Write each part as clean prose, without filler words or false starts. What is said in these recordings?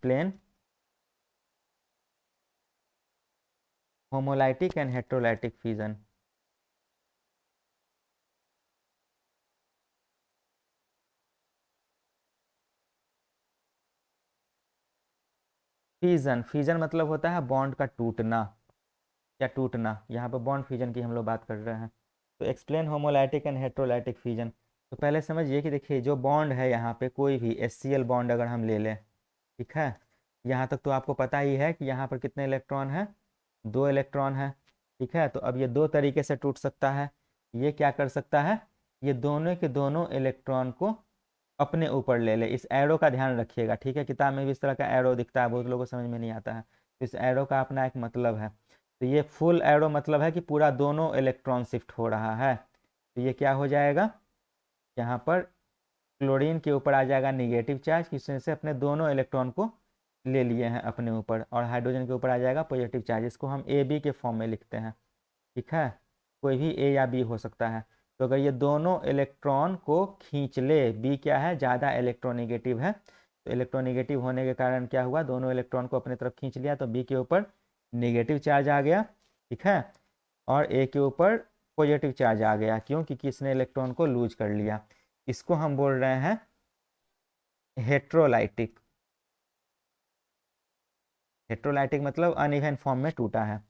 Explain homolytic and heterolytic fusion. Fusion, fusion मतलब होता है बॉन्ड का टूटना या टूटना। यहाँ पर बॉन्ड फ्यूजन की हम लोग बात कर रहे हैं। तो explain homolytic and heterolytic fusion. तो पहले समझिए कि देखिए जो बॉन्ड है यहाँ पे कोई भी HCl बॉन्ड अगर हम ले लें, ठीक है, यहाँ तक तो आपको पता ही है कि यहाँ पर कितने इलेक्ट्रॉन है, 2 इलेक्ट्रॉन है, ठीक है। तो अब ये 2 तरीके से टूट सकता है। ये क्या कर सकता है, ये दोनों के दोनों इलेक्ट्रॉन को अपने ऊपर ले ले। इस एरो का ध्यान रखिएगा, ठीक है, किताब में भी इस तरह का एरो दिखता है, बहुत लोगों को समझ में नहीं आता है। तो इस एरो का अपना एक मतलब है। तो ये फुल एरो मतलब है कि पूरा दोनों इलेक्ट्रॉन शिफ्ट हो रहा है। तो ये क्या हो जाएगा, यहाँ पर क्लोरीन के ऊपर आ जाएगा निगेटिव चार्ज, किसने से अपने दोनों इलेक्ट्रॉन को ले लिए हैं अपने ऊपर, और हाइड्रोजन के ऊपर आ जाएगा पॉजिटिव चार्ज। इसको हम AB के फॉर्म में लिखते हैं, ठीक है, कोई भी A या B हो सकता है। तो अगर ये दोनों इलेक्ट्रॉन को खींच ले, B क्या है, ज़्यादा इलेक्ट्रोनेगेटिव है, तो इलेक्ट्रोनेगेटिव होने के कारण क्या हुआ, दोनों इलेक्ट्रॉन को अपनी तरफ खींच लिया, तो B के ऊपर नेगेटिव चार्ज आ गया, ठीक है, और A के ऊपर पॉजिटिव चार्ज आ गया, क्योंकि किसने इलेक्ट्रॉन को लूज कर लिया। इसको हम बोल रहे हैं हेट्रोलाइटिक। हेट्रोलाइटिक मतलब अनइवन फॉर्म में टूटा है।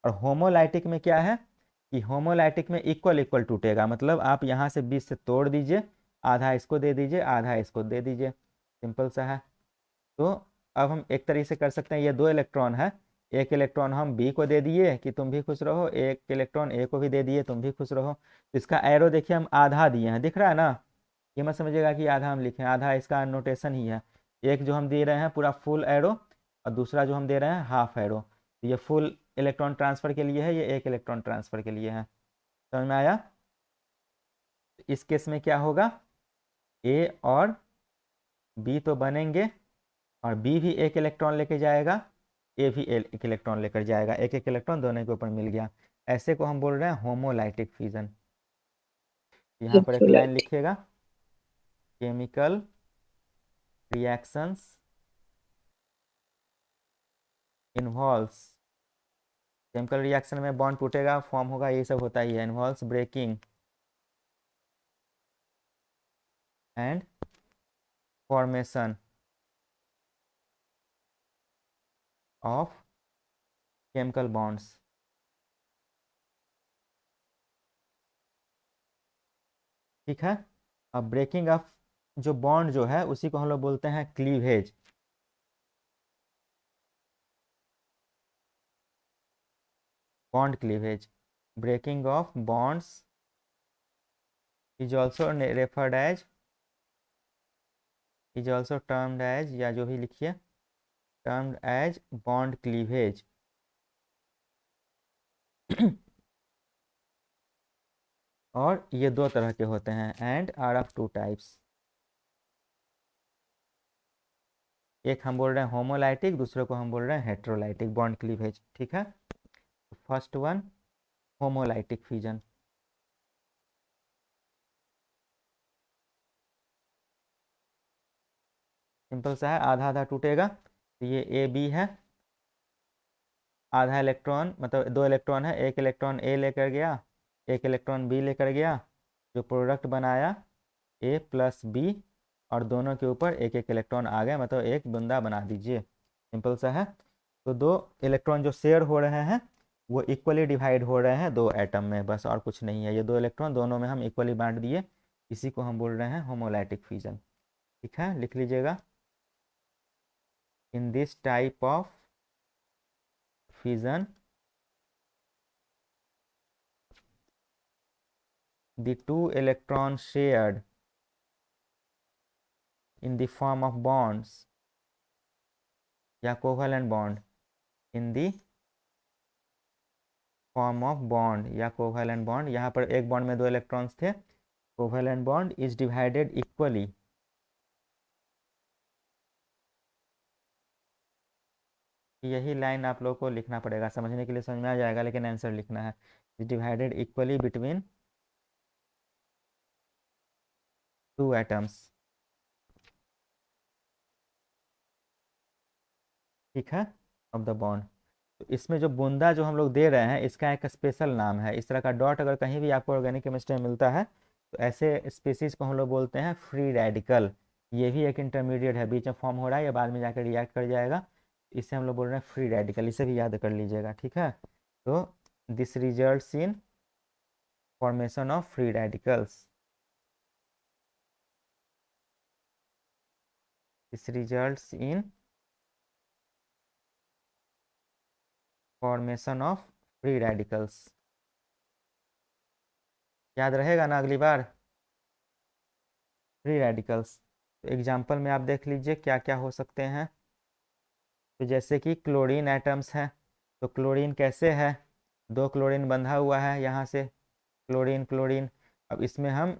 और होमोलाइटिक में क्या है कि होमोलाइटिक में इक्वल इक्वल टूटेगा, मतलब आप यहाँ से 20 से तोड़ दीजिए, आधा इसको दे दीजिए, आधा इसको दे दीजिए, सिंपल सा है। तो अब हम एक तरीके से कर सकते हैं, ये 2 इलेक्ट्रॉन है, एक इलेक्ट्रॉन हम B को दे दिए कि तुम भी खुश रहो, एक इलेक्ट्रॉन A को भी दे दिए तुम भी खुश रहो। तो इसका एरो देखिए हम आधा दिए हैं, दिख रहा है ना, ये मत समझिएगा कि आधा हम लिखे, आधा इसका नोटेशन ही है। एक जो हम दे रहे हैं पूरा फुल एरो, और दूसरा जो हम दे रहे हैं हाफ एरो। तो ये फुल इलेक्ट्रॉन ट्रांसफर के लिए है, ये एक इलेक्ट्रॉन ट्रांसफर के लिए है। समझ में आया। इस केस में क्या होगा, A और B तो बनेंगे, और B भी एक इलेक्ट्रॉन लेके जाएगा, A भी एक इलेक्ट्रॉन लेकर जाएगा, एक एक इलेक्ट्रॉन दोनों के ऊपर मिल गया। ऐसे को हम बोल रहे हैं होमोलाइटिक फ्यूजन। यहाँ पर एक लाइन इलेक्ट्रोलाइटिक। लिखिएगा, chemical reactions involves, chemical reaction में बॉन्ड टूटेगा, फॉर्म होगा, ये सब होता ही है, involves breaking and formation of chemical bonds. ठीक है। अब ब्रेकिंग ऑफ जो बॉन्ड जो है उसी को हम लोग बोलते हैं cleavage. Bond cleavage, breaking of bonds is also referred as, is also termed as, या जो भी लिखिए, टर्म्ड एज बॉन्ड क्लीवेज। और ये 2 तरह के होते हैं, एंड आर ऑफ 2 टाइप्स। एक हम बोल रहे हैं होमोलाइटिक, दूसरे को हम बोल रहे हैं हेट्रोलाइटिक बॉन्ड क्लीवेज, ठीक है। First one homolytic fusion. Simple सा है, आधा आधा टूटेगा। तो ये AB है, आधा इलेक्ट्रॉन मतलब 2 इलेक्ट्रॉन है, एक इलेक्ट्रॉन A लेकर गया, एक इलेक्ट्रॉन B लेकर गया, जो प्रोडक्ट बनाया A प्लस B, और दोनों के ऊपर एक एक इलेक्ट्रॉन आ गया, मतलब एक बूंदा बना दीजिए, सिंपल सा है। तो 2 इलेक्ट्रॉन जो शेयर हो रहे हैं वो इक्वली डिवाइड हो रहे हैं 2 एटम में, बस और कुछ नहीं है। ये 2 इलेक्ट्रॉन दोनों में हम इक्वली बांट दिए, इसी को हम बोल रहे हैं होमोलाइटिक फ्यूजन, ठीक है, लिख लीजिएगा। In this type of fusion the 2 electrons shared in the form of bonds या covalent bond, in the form of bond या कोवैलेंट बॉन्ड, यहाँ पर एक बॉन्ड में 2 इलेक्ट्रॉन्स थे, covalent bond is divided equally. यही लाइन आप लोग को लिखना पड़ेगा, समझने के लिए समझ में आ जाएगा, लेकिन आंसर लिखना है, is divided equally between 2 atoms. ठीक है, ऑफ द बॉन्ड। तो इसमें जो बूंदा जो हम लोग दे रहे हैं इसका एक स्पेशल नाम है। इस तरह का डॉट अगर कहीं भी आपको ऑर्गेनिक केमिस्ट्री में मिलता है तो ऐसे स्पीसीज को हम लोग बोलते हैं फ्री रेडिकल। ये भी एक इंटरमीडिएट है, बीच में फॉर्म हो रहा है या बाद में जाकर रिएक्ट कर जाएगा, इसे हम लोग बोल रहे हैं फ्री रेडिकल। इसे भी याद कर लीजिएगा, ठीक है। तो this results in formation of free radicals, this results in formation of free radicals. याद रहेगा ना अगली बार, फ्री रेडिकल्स। तो एग्जाम्पल में आप देख लीजिए क्या क्या हो सकते हैं। तो जैसे कि क्लोरीन एटम्स हैं, तो क्लोरीन कैसे है, दो क्लोरीन बंधा हुआ है यहाँ से, क्लोरीन क्लोरीन। अब इसमें हम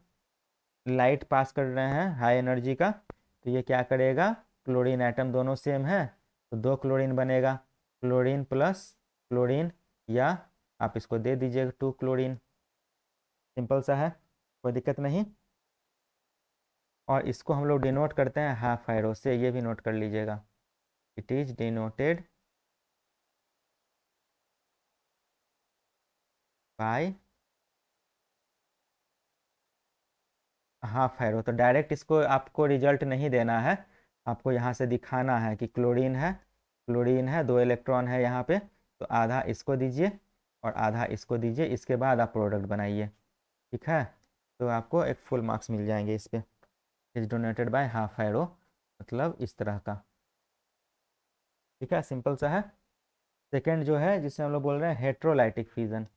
लाइट पास कर रहे हैं हाई एनर्जी का, तो ये क्या करेगा, क्लोरीन एटम दोनों सेम है तो दो क्लोरीन बनेगा, क्लोरीन प्लस क्लोरीन, या आप इसको दे दीजिएगा टू क्लोरीन। सिंपल सा है, कोई दिक्कत नहीं। और इसको हम लोग डिनोट करते हैं हाफ एरो से, ये भी नोट कर लीजिएगा। It is denoted by half arrow. तो डायरेक्ट इसको आपको रिजल्ट नहीं देना है, आपको यहाँ से दिखाना है कि क्लोरीन है, क्लोरीन है, दो इलेक्ट्रॉन है यहाँ पे, तो आधा इसको दीजिए और आधा इसको दीजिए, इसके बाद आप प्रोडक्ट बनाइए, ठीक है। तो आपको एक फुल मार्क्स मिल जाएंगे इस पर। Is donated by half arrow मतलब इस तरह का, ठीक है, सिंपल सा है। सेकेंड जो है जिसे हम लोग बोल रहे हैं हेट्रोलाइटिक फ्यूजन,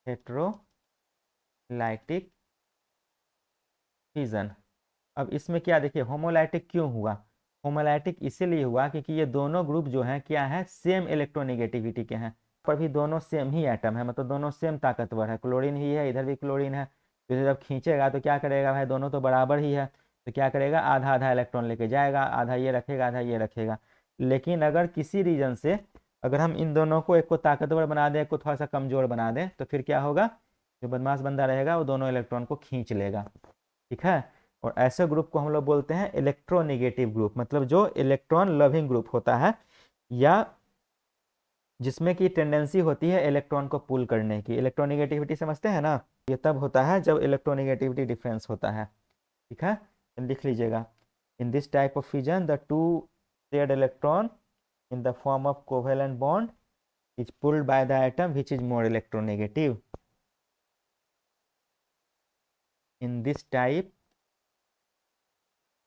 हेट्रोलाइटिक फ्यूजन। अब इसमें क्या देखिए, होमोलाइटिक क्यों हुआ, होमोलाइटिक इसीलिए हुआ क्योंकि ये दोनों ग्रुप जो हैं क्या है, सेम इलेक्ट्रोनेगेटिविटी के हैं, पर भी दोनों सेम ही एटम है, मतलब दोनों सेम ताकतवर है, क्लोरीन ही है, इधर भी क्लोरीन है। तो इसे जब खींचेगा तो क्या करेगा भाई, दोनों तो बराबर ही है, तो क्या करेगा, आधा आधा इलेक्ट्रॉन लेके जाएगा, आधा ये रखेगा आधा ये रखेगा। लेकिन अगर किसी रीजन से अगर हम इन दोनों को, एक को ताकतवर बना दें, एक को थोड़ा सा कमजोर बना दें, तो फिर क्या होगा, जो बदमाश बंदा रहेगा वो दोनों इलेक्ट्रॉन को खींच लेगा, ठीक है। और ऐसे ग्रुप को हम लोग बोलते हैं इलेक्ट्रोनेगेटिव ग्रुप, मतलब जो इलेक्ट्रॉन लविंग ग्रुप होता है, या जिसमें की टेंडेंसी होती है इलेक्ट्रॉन को पुल करने की। इलेक्ट्रोनेगेटिविटी समझते हैं ना, ये तब होता है जब इलेक्ट्रोनेगेटिविटी डिफरेंस होता है, ठीक है। तो लिख लीजिएगा, in this type of fusion the two shared electron in the form of covalent bond is pulled by the atom which is more electronegative. In this type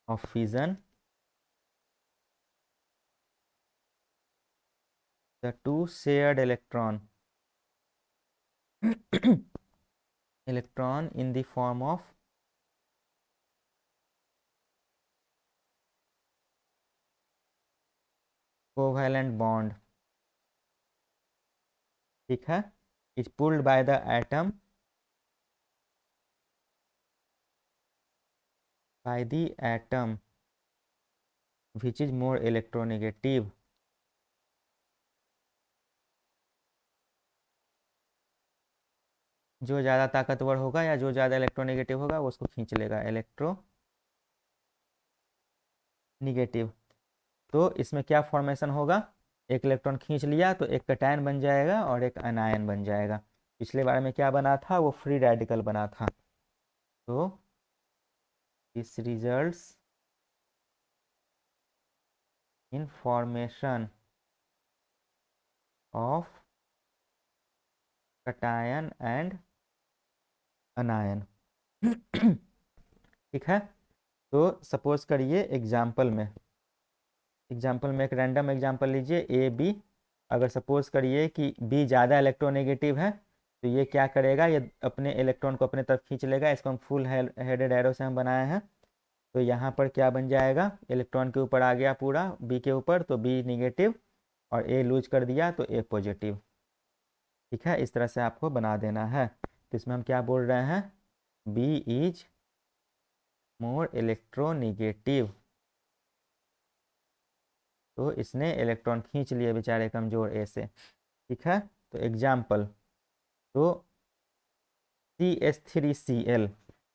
of fission, the two shared electron electron in the form of covalent bond, ठीक है, is pulled by the atom which is more electronegative। जो ज़्यादा ताकतवर होगा या जो ज़्यादा electronegative होगा वो उसको खींच लेगा, इलेक्ट्रोनेगेटिव। तो इसमें क्या फॉर्मेशन होगा, एक इलेक्ट्रॉन खींच लिया तो एक कैटायन बन जाएगा और एक अनायन बन जाएगा। पिछले बार में क्या बना था, वो फ्री रेडिकल बना था। तो this results in formation of cation and अनायन, ठीक है। तो सपोज करिए एग्जाम्पल में एक रैंडम एग्जाम्पल लीजिए ए बी। अगर सपोज करिए कि बी ज़्यादा इलेक्ट्रोनेगेटिव है तो ये क्या करेगा, ये अपने इलेक्ट्रॉन को अपने तरफ खींच लेगा। इसको हम फुल हेडेड एरो से हम बनाए हैं। तो यहाँ पर क्या बन जाएगा, इलेक्ट्रॉन के ऊपर आ गया पूरा बी के ऊपर, तो बी निगेटिव, और ए लूज कर दिया तो ए पॉजिटिव, ठीक है। इस तरह से आपको बना देना है। तो इसमें हम क्या बोल रहे हैं, बी इज मोर इलेक्ट्रोनिगेटिव। तो इसने इलेक्ट्रॉन खींच लिए बेचारे कमजोर ए से, ठीक है। तो एग्जाम्पल, तो CH3Cl,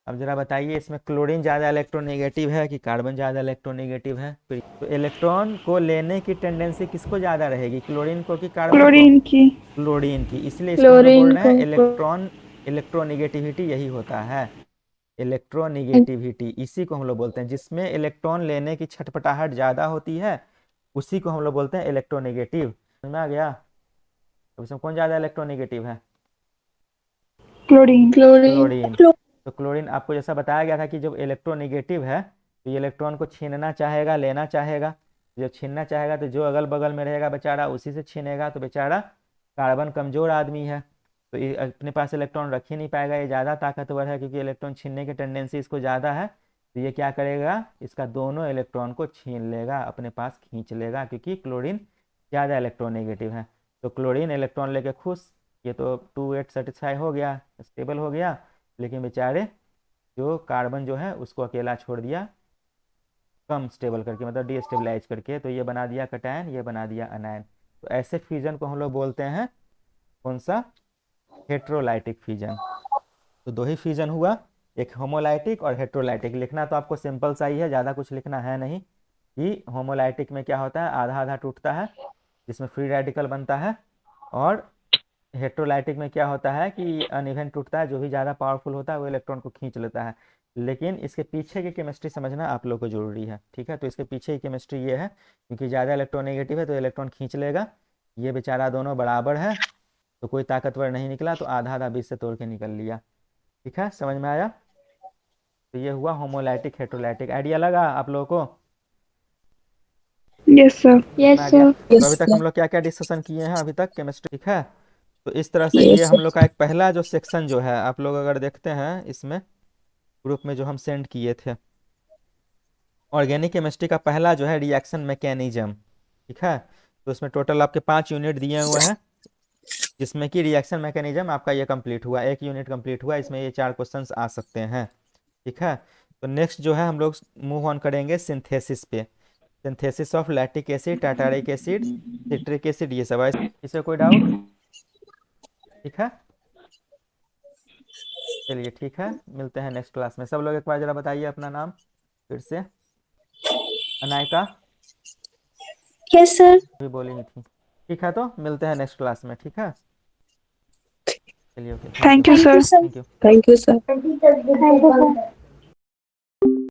अब जरा बताइए इसमें क्लोरीन ज़्यादा इलेक्ट्रोनेगेटिव है कि कार्बन ज़्यादा इलेक्ट्रोनेगेटिव है? तो इलेक्ट्रॉन को लेने की टेंडेंसी किसको ज़्यादा रहेगी, क्लोरीन को कि कार्बन को? क्लोरीन की। क्लोरीन की, इसलिए इसको हम लोग बोल क्लोरीन रहे हैं को। इलेक्ट्रॉन इलेक्ट्रोनेगेटिविटी यही होता है। इलेक्ट्रोनेगेटिविटी इसी को हम लोग बोलते हैं, जिसमें इलेक्ट्रॉन लेने की छटपटाहट ज़्यादा होती है उसी को हम लोग बोलते हैं इलेक्ट्रोनेगेटिव। समझ में आ गया? तो इसमें कौन ज़्यादा इलेक्ट्रोनेगेटिव है? क्लोरीन। क्लोरीन। तो क्लोरीन आपको जैसा बताया गया था कि जब इलेक्ट्रोनेगेटिव है तो ये इलेक्ट्रॉन को छीनना चाहेगा, लेना चाहेगा। जो छीनना चाहेगा तो जो अगल बगल में रहेगा बेचारा उसी से छीनेगा, तो बेचारा कार्बन कमज़ोर आदमी है तो ये अपने पास इलेक्ट्रॉन रख ही नहीं पाएगा। ये ज़्यादा ताकतवर है क्योंकि इलेक्ट्रॉन छीनने की टेंडेंसी इसको ज़्यादा है, तो ये क्या करेगा, इसका दोनों इलेक्ट्रॉन को छीन लेगा, अपने पास खींच लेगा, क्योंकि क्लोरीन ज़्यादा इलेक्ट्रोनेगेटिव है। तो क्लोरीन इलेक्ट्रॉन लेके खुश, ये तो 2 8 सेटिस्फाई हो गया, स्टेबल हो गया। लेकिन बेचारे जो कार्बन जो है उसको अकेला छोड़ दिया कम स्टेबल करके, मतलब डीस्टेबलाइज करके, तो ये बना दिया कटायन, ये बना दिया अनायन। तो ऐसे फ्यूजन को हम लोग बोलते हैं कौन सा, हेट्रोलाइटिक फ्यूजन। तो दो ही फ्यूजन हुआ, एक होमोलाइटिक और हेट्रोलाइटिक। लिखना तो आपको सिंपल सा ही है, ज़्यादा कुछ लिखना है नहीं। कि होमोलाइटिक में क्या होता है, आधा आधा टूटता है जिसमें फ्री रेडिकल बनता है, और हेट्रोलाइटिक में क्या होता है कि अनइवन टूटता है, जो भी ज़्यादा पावरफुल होता है वो इलेक्ट्रॉन को खींच लेता है। लेकिन इसके पीछे की केमिस्ट्री समझना आप लोग को जरूरी है, ठीक है? तो इसके पीछे की केमिस्ट्री ये है, क्योंकि ज़्यादा इलेक्ट्रोनेगेटिव है तो इलेक्ट्रॉन खींच लेगा। ये बेचारा दोनों बराबर है तो कोई ताकतवर नहीं निकला, तो आधा आधा बीच से तोड़ के निकल लिया। ठीक है, समझ में आया? तो ये हुआ होमोलाइटिक हेट्रोलाइटिक। आइडिया लगा आप लोगों को? Yes sir. में आ गया? तो अभी तक हम लोग क्या क्या डिस्कशन किए हैं अभी तक केमिस्ट्री, ठीक है? तो इस तरह से ये हम लोग का एक पहला जो सेक्शन जो है, आप लोग अगर देखते हैं इसमें ग्रुप में जो हम सेंड किए थे, ऑर्गेनिक केमिस्ट्री का पहला जो है रिएक्शन मैकेनिज्म, ठीक है? तो इसमें टोटल आपके 5 यूनिट दिए हुए हैं, जिसमें कि रिएक्शन मैकेनिज्म आपका ये कंप्लीट हुआ, एक यूनिट कंप्लीट हुआ, इसमें ये 4 क्वेश्चंस आ सकते हैं, ठीक है? तो नेक्स्ट जो है हम लोग मूव ऑन करेंगे सिंथेसिस पे, synthesis of lactic acid, tartaric acid, citric acid, ये सब है। इससे कोई डाउट? ठीक है, चलिए ठीक है, मिलते हैं नेक्स्ट क्लास में। सब लोग एक बार जरा बताइए अपना नाम फिर से। Anaika yes sir. भी बोली नहीं थी। ठीक है, तो मिलते हैं नेक्स्ट क्लास में, ठीक है? चलिए, okay, thank you. Thank you sir. Thank you. Thank you sir.